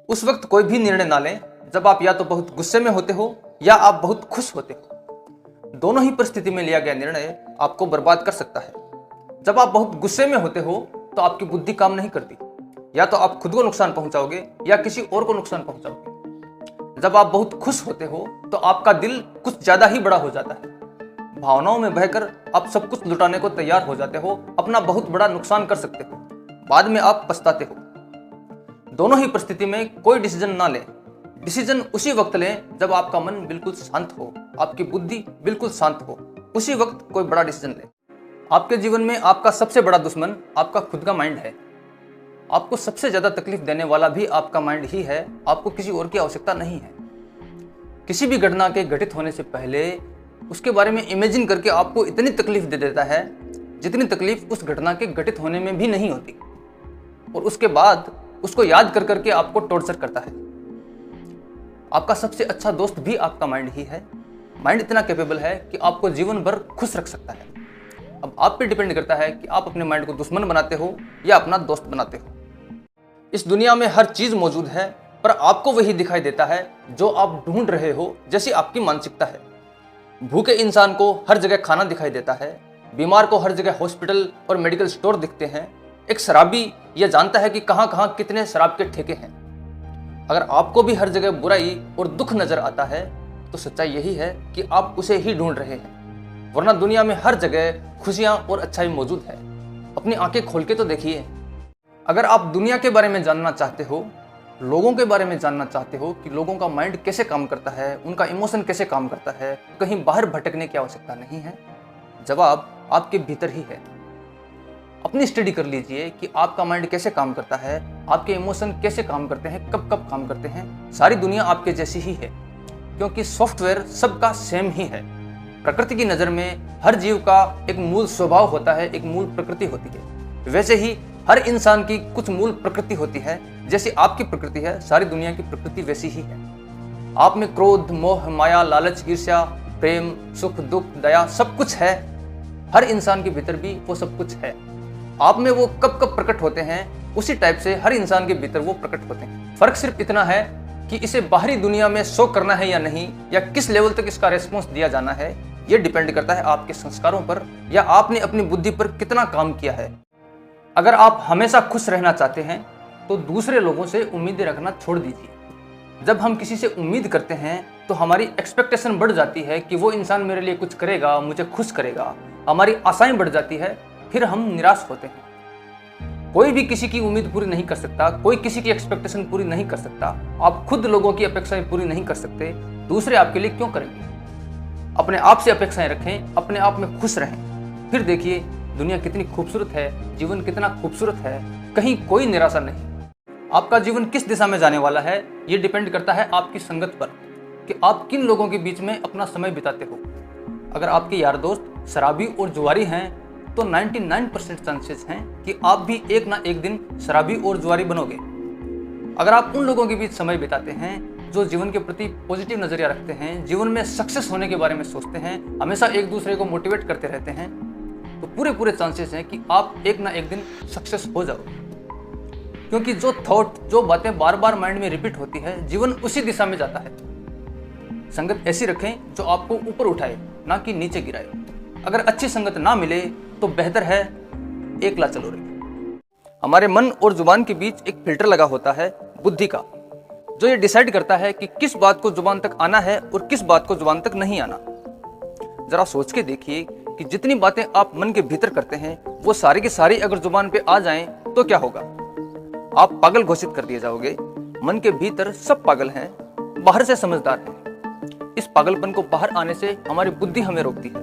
उस वक्त कोई भी निर्णय ना लें जब आप या तो बहुत गुस्से में होते हो या आप बहुत खुश होते हो। दोनों ही परिस्थिति में लिया गया निर्णय आपको बर्बाद कर सकता है। जब आप बहुत गुस्से में होते हो तो आपकी बुद्धि काम नहीं करती, या तो आप खुद को नुकसान पहुंचाओगे या किसी और को नुकसान पहुंचाओगे। जब आप बहुत खुश होते हो तो आपका दिल कुछ ज्यादा ही बड़ा हो जाता है। भावनाओं में बहकर आप सब कुछ लुटाने को तैयार हो जाते हो, अपना बहुत बड़ा नुकसान कर सकते हो, बाद में आप पछताते हो। दोनों ही परिस्थिति में कोई डिसीजन ना लें। डिसीजन उसी वक्त लें जब आपका मन बिल्कुल शांत हो, आपकी बुद्धि बिल्कुल शांत हो, उसी वक्त कोई बड़ा डिसीजन लें। आपके जीवन में आपका सबसे बड़ा दुश्मन आपका खुद का माइंड है। आपको सबसे ज्यादा तकलीफ देने वाला भी आपका माइंड ही है, आपको किसी और की आवश्यकता नहीं है। किसी भी घटना के घटित होने से पहले उसके बारे में इमेजिन करके आपको इतनी तकलीफ दे देता है जितनी तकलीफ उस घटना के घटित होने में भी नहीं होती, और उसके बाद उसको याद कर करके आपको टॉर्चर करता है। आपका सबसे अच्छा दोस्त भी आपका माइंड ही है। माइंड इतना कैपेबल है कि आपको जीवन भर खुश रख सकता है। अब आप पे डिपेंड करता है कि आप अपने माइंड को दुश्मन बनाते हो या अपना दोस्त बनाते हो। इस दुनिया में हर चीज मौजूद है, पर आपको वही दिखाई देता है जो आप ढूंढ रहे हो, जैसी आपकी मानसिकता है। भूखे इंसान को हर जगह खाना दिखाई देता है, बीमार को हर जगह हॉस्पिटल और मेडिकल स्टोर दिखते हैं। एक शराबी यह जानता है कि कहां कहां कितने शराब के ठेके हैं। अगर आपको भी हर जगह बुराई और दुख नजर आता है तो सच्चाई यही है कि आप उसे ही ढूंढ रहे हैं, वरना दुनिया में हर जगह खुशियां और अच्छाई मौजूद है। अपनी आंखें खोल के तो देखिए। अगर आप दुनिया के बारे में जानना चाहते हो, लोगों के बारे में जानना चाहते हो कि लोगों का माइंड कैसे काम करता है, उनका इमोशन कैसे काम करता है, कहीं बाहर भटकने की आवश्यकता नहीं है। जवाब आपके भीतर ही है। अपनी स्टडी कर लीजिए कि आपका माइंड कैसे काम करता है, आपके इमोशन कैसे काम करते हैं, कब कब काम करते हैं। सारी दुनिया आपके जैसी ही है, क्योंकि सॉफ्टवेयर सबका सेम ही है। प्रकृति की नज़र में हर जीव का एक मूल स्वभाव होता है, एक मूल प्रकृति होती है। वैसे ही हर इंसान की कुछ मूल प्रकृति होती है। जैसी आपकी प्रकृति है, सारी दुनिया की प्रकृति वैसी ही है। आप में क्रोध, मोह, माया, लालच, ईर्ष्या, प्रेम, सुख, दुख, दया सब कुछ है। हर इंसान के भीतर भी वो सब कुछ है। आप में वो कब कब प्रकट होते हैं, उसी टाइप से हर इंसान के भीतर वो प्रकट होते हैं। फर्क सिर्फ इतना है कि इसे बाहरी दुनिया में शो करना है या नहीं, या किस लेवल तक इसका रेस्पॉन्स दिया जाना है, ये डिपेंड करता है आपके संस्कारों पर, या आपने अपनी बुद्धि पर कितना काम किया है। अगर आप हमेशा खुश रहना चाहते हैं तो दूसरे लोगों से उम्मीदें रखना छोड़ दीजिए। जब हम किसी से उम्मीद करते हैं तो हमारी एक्सपेक्टेशन बढ़ जाती है कि वो इंसान मेरे लिए कुछ करेगा, मुझे खुश करेगा। हमारी आशाएं बढ़ जाती है, फिर हम निराश होते हैं। कोई भी किसी की उम्मीद पूरी नहीं कर सकता, कोई किसी की एक्सपेक्टेशन पूरी नहीं कर सकता। आप खुद लोगों की अपेक्षाएं पूरी नहीं कर सकते, दूसरे आपके लिए क्यों करेंगे। अपने आप से अपेक्षाएं रखें, अपने आप में खुश रहें, फिर देखिए दुनिया कितनी खूबसूरत है, जीवन कितना खूबसूरत है, कहीं कोई निराशा नहीं। आपका जीवन किस दिशा में जाने वाला है, ये डिपेंड करता है आपकी संगत पर, कि आप किन लोगों के बीच में अपना समय बिताते हो। अगर आपके यार दोस्त शराबी और जुआरी हैं तो 99% चांसेस हैं कि आप भी एक ना एक दिन शराबी और जुआरी बनोगे। अगर आप उन लोगों के बीच समय बिताते हैं जो जीवन के प्रति पॉजिटिव नजरिया रखते हैं, जीवन में सक्सेस होने के बारे में सोचते हैं, हमेशा एक दूसरे को मोटिवेट करते रहते हैं, तो पूरे चांसेस हैं कि आप एक ना एक दिन सक्सेस हो जाओगे। क्योंकि जो थॉट, जो बातें बार बार माइंड में रिपीट होती है, जीवन उसी दिशा में जाता है। संगत ऐसी रखें जो आपको ऊपर उठाए, ना कि नीचे गिराए। अगर अच्छी संगत ना मिले तो बेहतर है एकला चलो रे। हमारे मन और जुबान के बीच एक फिल्टर लगा होता है बुद्धि का, जो ये डिसाइड करता है कि किस बात को जुबान तक आना है और किस बात को जुबान तक नहीं आना। जरा सोच के देखिए कि जितनी बातें आप मन के भीतर करते हैं वो सारी की सारी अगर जुबान पे आ जाएं तो क्या होगा। आप पागल घोषित कर दिए जाओगे। मन के भीतर सब पागल हैं, बाहर से समझदार हैं। इस पागलपन को बाहर आने से हमारी बुद्धि हमें रोकती है।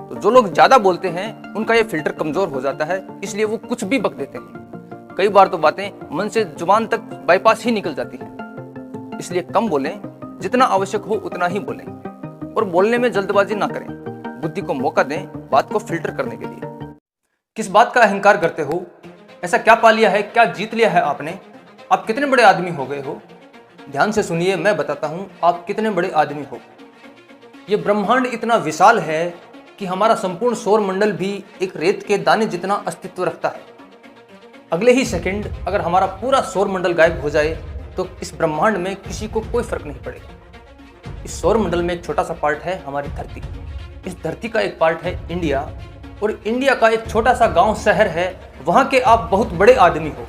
तो जो लोग ज्यादा बोलते हैं उनका ये फिल्टर कमजोर हो जाता है, इसलिए वो कुछ भी बक देते हैं। कई बार तो बातें मन से जुबान तक बाईपास ही निकल जाती हैं। इसलिए कम बोलें, जितना आवश्यक हो उतना ही बोलें, और बोलने में जल्दबाजी ना करें। बुद्धि को मौका दें बात को फिल्टर करने के लिए। किस बात का अहंकार करते हो? ऐसा क्या पा लिया है, क्या जीत लिया है आपने? आप कितने बड़े आदमी हो गए हो? ध्यान से सुनिए, मैं बताता हूं आप कितने बड़े आदमी हो। ये ब्रह्मांड इतना विशाल है कि हमारा संपूर्ण सौर मंडल भी एक रेत के दाने जितना अस्तित्व रखता है। अगले ही सेकंड अगर हमारा पूरा सौर मंडल गायब हो जाए तो इस ब्रह्मांड में किसी को कोई फर्क नहीं पड़ेगा। इस सौर मंडल में एक छोटा सा पार्ट है हमारी धरती। इस धरती का एक पार्ट है इंडिया, और इंडिया का एक छोटा सा गांव शहर है, वहां के आप बहुत बड़े आदमी हो।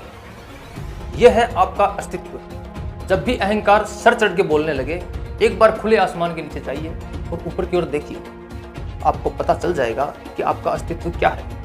यह है आपका अस्तित्व। जब भी अहंकार सर चढ़ के बोलने लगे, एक बार खुले आसमान के नीचे जाइए और ऊपर की ओर देखिए, आपको पता चल जाएगा कि आपका अस्तित्व क्या है।